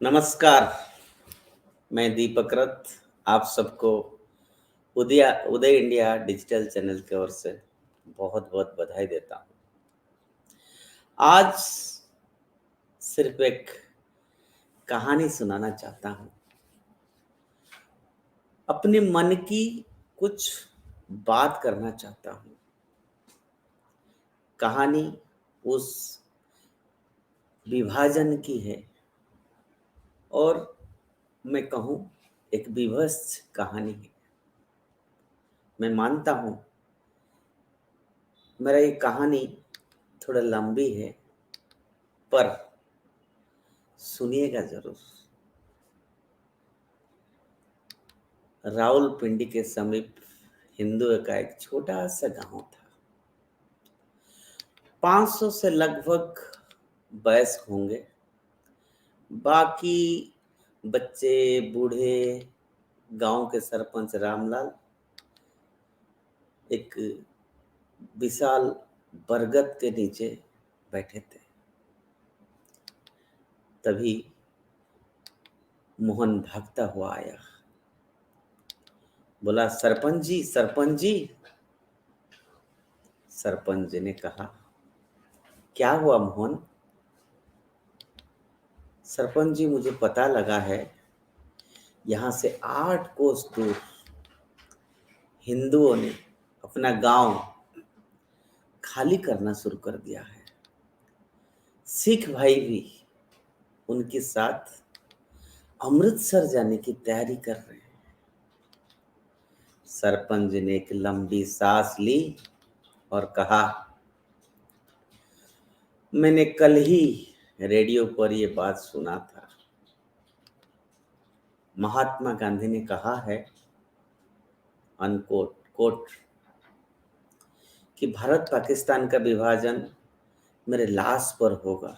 नमस्कार, मैं दीपक रथ आप सबको उदय उदय इंडिया डिजिटल चैनल की ओर से बहुत-बहुत बधाई देता हूँ। आज सिर्फ एक कहानी सुनाना चाहता हूँ। अपने मन की कुछ बात करना चाहता हूँ। कहानी उस विभाजन की है और मैं कहूँ एक विभत्स कहानी है। मैं मानता हूँ मेरा ये कहानी थोड़ा लंबी है पर सुनिएगा ज़रूर। रावलपिंडी के समीप हिंदुओं का एक छोटा-सा गाँव था। 500 से लगभग वयस्क होंगे। बाकी बच्चे, बूढ़े, गाँव के सरपंच रामलाल एक विशाल बरगद के नीचे बैठे थे। तभी मोहन भागता हुआ आया। बोला, सरपंच जी, सरपंच जी। सरपंच जी ने कहा, क्या हुआ मोहन? सरपंच जी, मुझे पता लगा है यहाँ से 8 कोस दूर हिंदुओं ने अपना गांव खाली करना शुरू कर दिया है। सिख भाई भी उनके साथ अमृतसर जाने की तैयारी कर रहे हैं। सरपंच ने एक लंबी सांस ली और कहा, मैंने कल ही रेडियो पर यह बात सुना था। महात्मा गांधी ने कहा है, अनकोट कोट, कि भारत पाकिस्तान का विभाजन मेरे लाश पर होगा।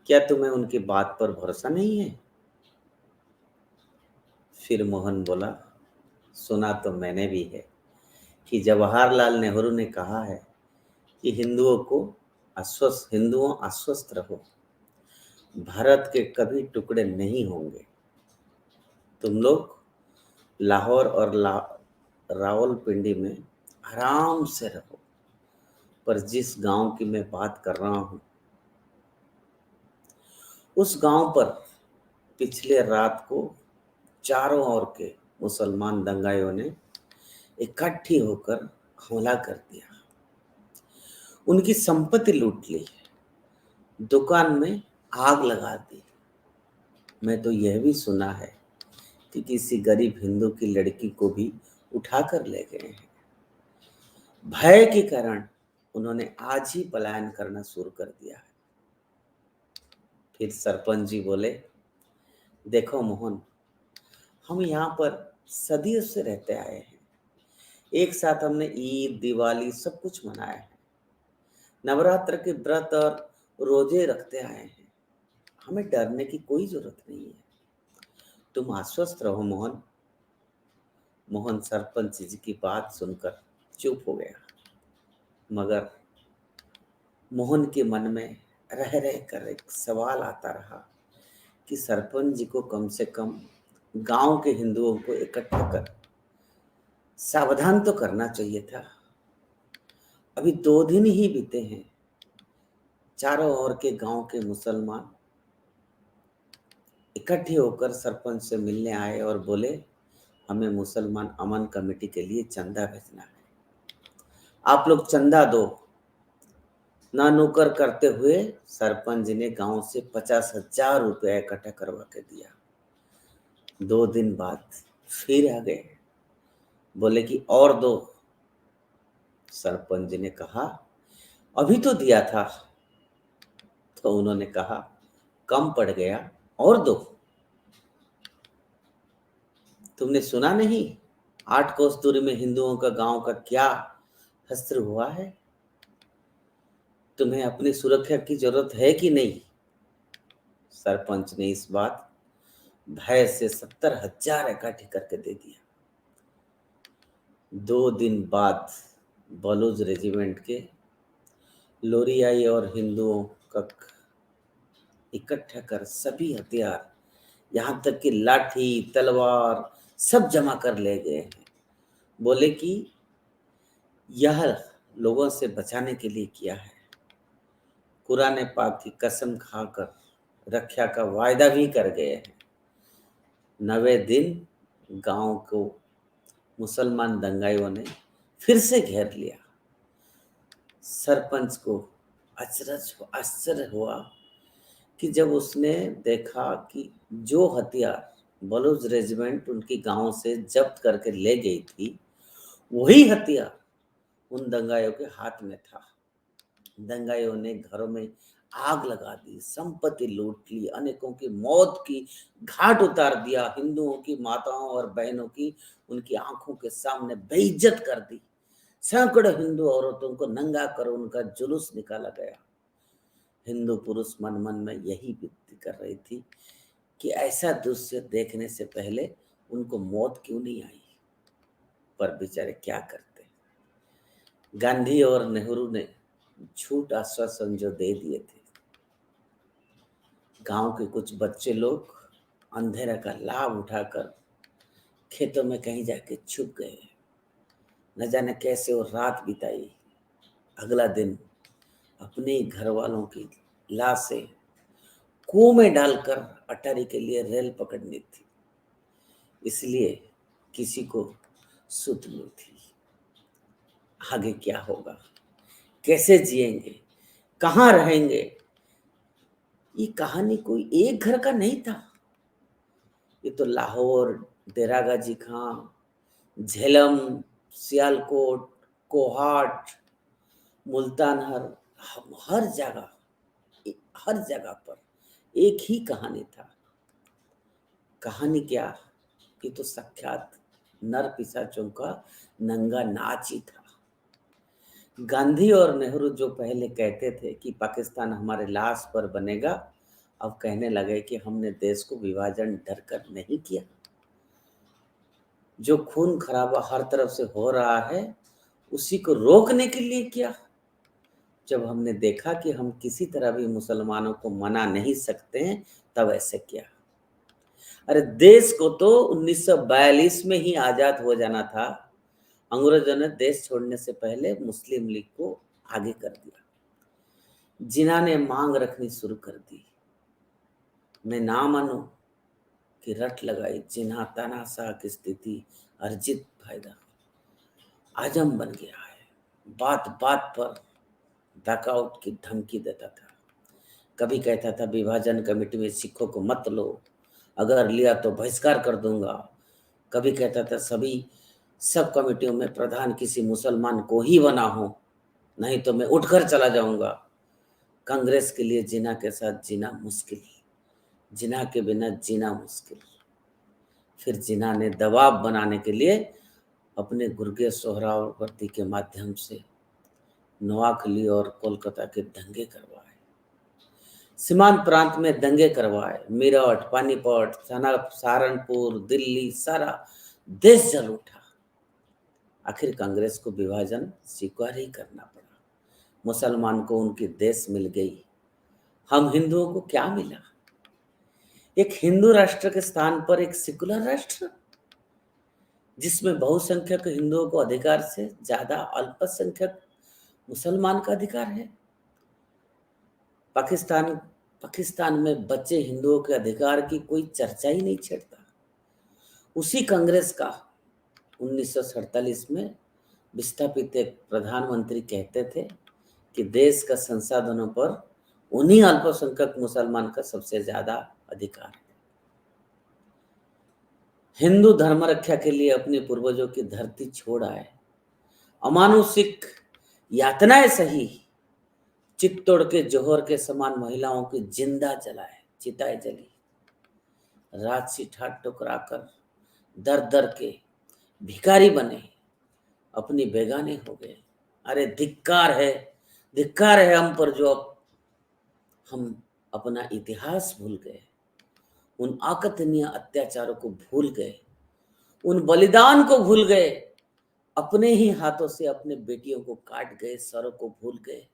क्या तुम्हें उनकी बात पर भरोसा नहीं है? फिर मोहन बोला, सुना तो मैंने भी है कि जवाहरलाल नेहरू ने कहा है कि हिंदुओं अस्वस्थ रहो, भारत के कभी टुकड़े नहीं होंगे। तुम लोग लाहौर और रावलपिंडी में आराम से रहो। पर जिस गांव की मैं बात कर रहा हूं, उस गांव पर पिछले रात को चारों ओर के मुसलमान दंगाइयों ने इकट्ठी होकर हमला कर दिया। उनकी संपत्ति लूट ली, दुकान में आग लगा दी। मैं तो यह भी सुना है कि किसी गरीब हिंदू की लड़की को भी उठाकर ले गए हैं। भय के कारण उन्होंने आज ही पलायन करना शुरू कर दिया है। फिर सरपंच जी बोले, देखो मोहन, हम यहाँ पर सदियों से रहते आए हैं। एक साथ हमने ईद, दिवाली सब कुछ मनाया है। नवरात्र के व्रत और रोजे रखते आए हैं। हमें डरने की कोई जरूरत नहीं है। तुम आश्वस्त रहो मोहन। मोहन सरपंच जी की बात सुनकर चुप हो गया, मगर मोहन के मन में रह रह कर एक सवाल आता रहा कि सरपंच जी को कम से कम गांव के हिंदुओं को इकट्ठा कर सावधान तो करना चाहिए था। अभी 2 दिन ही बीते हैं, चारों ओर के गांव के मुसलमान इकट्ठे होकर सरपंच से मिलने आए और बोले, हमें मुसलमान अमन कमेटी के लिए चंदा भेजना है। आप लोग चंदा दो। ना नुकर करते हुए सरपंच ने गांव से 50,000 रुपया इकट्ठा करवा के दिया। 2 दिन बाद फिर आ गए, बोले कि और दो। सरपंच ने कहा, अभी तो दिया था। तो उन्होंने कहा, कम पड़ गया, और दो। तुमने सुना नहीं 8 कोस दूरी में हिंदुओं का गांव का क्या हस्त्र हुआ है? तुम्हें अपनी सुरक्षा की जरूरत है कि नहीं? सरपंच ने इस बात भय से 70,000 इकट्ठे करके दे दिया। 2 दिन बाद बलूच रेजिमेंट के लोरियाई और हिंदुओं का इकट्ठा कर सभी हथियार, यहाँ तक कि लाठी तलवार सब जमा कर ले गए हैं। बोले कि यह लोगों से बचाने के लिए किया है। कुरान पाक की कसम खाकर रक्षा का वायदा भी कर गए हैं। 9वें दिन गांव को मुसलमान दंगाइयों ने फिर से घेर लिया। सरपंच को आश्चर्य हुआ कि जब उसने देखा कि जो हथियार बलूच रेजिमेंट उनकी गांव से जब्त करके ले गई थी, वही हथियार उन दंगाइयों के हाथ में था। दंगाइयों ने घरों में आग लगा दी, संपत्ति लूट ली, अनेकों की मौत की घाट उतार दिया, हिंदुओं की माताओं और बहनों की उनकी आंखों के सामने बेइज्जत कर दी। सैकड़ों हिंदू औरतों को नंगा कर उनका जुलूस निकाला गया। हिंदू पुरुष मन मन में यही विनती कर रही थी कि ऐसा दृश्य देखने से पहले उनको मौत क्यों नहीं आई, पर बेचारे क्या करते। गांधी और नेहरू ने झूठ आश्वासन जो दे दिए थे, गांव के कुछ बच्चे लोग अंधेरे का लाभ उठाकर खेतों में कहीं जाके छुप गए। न जाने कैसे वो रात बिताई। अगला दिन अपने घर वालों की लाशें कुएं में डालकर अटारी के लिए रेल पकड़नी थी, इसलिए किसी को सुध नहीं थी आगे क्या होगा, कैसे जिएंगे, कहाँ रहेंगे। ये कहानी कोई एक घर का नहीं था। ये तो लाहौर, डेरा गाजी खां, झेलम, सियालकोट, कोहाट, मुल्तान हर जगह पर एक ही कहानी था। कहानी क्या, ये तो साक्षात नर पिशाचों का नंगा नाच ही था। गांधी और नेहरू जो पहले कहते थे कि पाकिस्तान हमारे लाश पर बनेगा, अब कहने लगे कि हमने देश को विभाजन डरकर नहीं किया। जो खून खराबा हर तरफ से हो रहा है, उसी को रोकने के लिए किया। जब हमने देखा कि हम किसी तरह भी मुसलमानों को मना नहीं सकते हैं, तब ऐसे किया। अरे देश को तो 1942 में ही आजाद हो जाना था। अंग्रेजों ने देश छोड़ने से पहले मुस्लिम लीग को आगे कर दिया। जिन्ना ने मांग रखनी शुरू कर दी, मैं ना मानूं कि रट लगाई। जिन्ना तानाशाह की स्थिति अर्जित फायदा आजम बन गया है। बात बात पर बैकआउट की धमकी देता था। कभी कहता था विभाजन कमेटी में सिखों को मत लो, अगर लिया तो बहिष्कार कर दूंगा। कभी कहता था सब कमेटियों में प्रधान किसी मुसलमान को ही बना हो, नहीं तो मैं उठकर चला जाऊंगा। कांग्रेस के लिए जिन्ना के साथ जीना मुश्किल, जिन्ना के बिना जीना मुश्किल। फिर जिन्ना ने दबाव बनाने के लिए अपने गुर्गे सोहरावर्दी के माध्यम से नोआखली और कोलकाता के दंगे करवाए, सीमांत प्रांत में दंगे करवाए। मेरठ, पानीपत, सहारनपुर, दिल्ली, सारा देश जल उठा। आखिर कांग्रेस को विभाजन स्वीकार ही करना पड़ा। मुसलमान को उनकी देश मिल गई, हम हिंदुओं को क्या मिला? एक हिंदू राष्ट्र के स्थान पर एक सेकुलर राष्ट्र, जिसमें बहुसंख्यक हिंदुओं को अधिकार से ज्यादा अल्पसंख्यक मुसलमान का अधिकार है। पाकिस्तान में बचे हिंदुओं के अधिकार की कोई चर्चा ही नहीं छेड़ता। उसी कांग्रेस का 1947 में विस्थापित एक प्रधानमंत्री कहते थे कि देश का संसाधनों पर उन्हीं अल्पसंख्यक मुसलमान का सबसे ज्यादा अधिकार है। हिंदू धर्म रक्षा के लिए अपने पूर्वजों की धरती छोड़ आए, अमानुषिक यातनाएं सही, चित्तौड़ के जौहर के समान महिलाओं की जिंदा जलाए, चिताएं जली, राजसी ठाट टुकराकर दर दर के भिखारी बने, अपनी बेगाने हो गए। अरे धिक्कार है हम पर, जो हम अपना इतिहास भूल गए, उन आकर्षणीय अत्याचारों को भूल गए, उन बलिदान को भूल गए, अपने ही हाथों से अपने बेटियों को काट गए, सरों को भूल गए।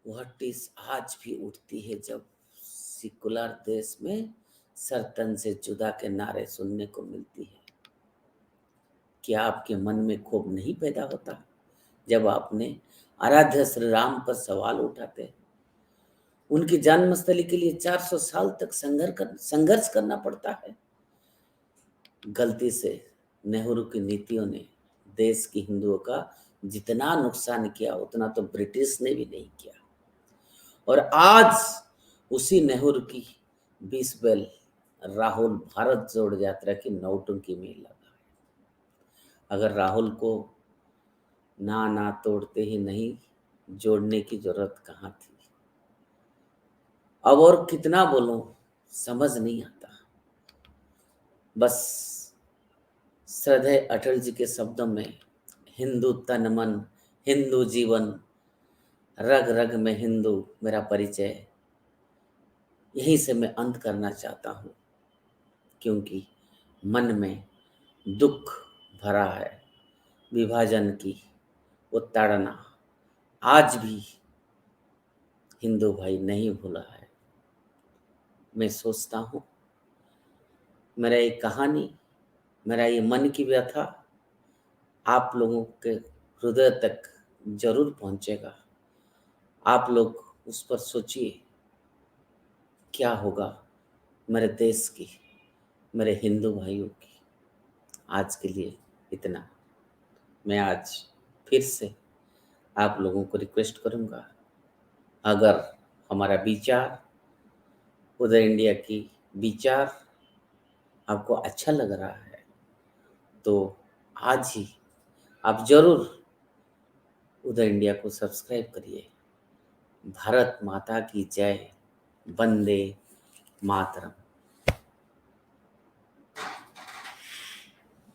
वह टीस आज भी उठती है जब सेकुलर देश में सरतन से जुदा के नारे सुनने को मिलती है। क्या आपके मन में क्षोभ नहीं पैदा होता जब आपने आराध्य श्री राम पर सवाल उठाते? उनकी जन्मस्थली के लिए 400 साल तक संघर्ष करना पड़ता है। गलती से नेहरू की नीतियों ने देश के हिंदुओं का जितना नुकसान किया उतना तो ब्रिटिश ने भी नहीं किया। और आज उसी नेहरू की 20 बैल राहुल भारत जोड़ यात्रा की नौटंकी में लगा है। अगर राहुल को ना तोड़ते ही नहीं जोड़ने की जरूरत कहाँ थी। अब और कितना बोलूं समझ नहीं आता। बस श्रद्धेय अटल जी के शब्दों में हिंदू तन मन, हिंदू जीवन, रग रग में हिंदू मेरा परिचय, यहीं से मैं अंत करना चाहता हूँ। क्योंकि मन में दुख भरा है विभाजन की वो ताड़ना आज भी हिंदू भाई नहीं भूला है। मैं सोचता हूँ मेरा ये कहानी, मेरा ये मन की व्यथा आप लोगों के हृदय तक जरूर पहुंचेगा। आप लोग उस पर सोचिए क्या होगा मेरे देश की, मेरे हिंदू भाइयों की। आज के लिए इतना। मैं आज फिर से आप लोगों को रिक्वेस्ट करूंगा, अगर हमारा विचार, उदय इंडिया की विचार आपको अच्छा लग रहा है तो आज ही आप जरूर उदय इंडिया को सब्सक्राइब करिए। भारत माता की जय। वंदे मातरम।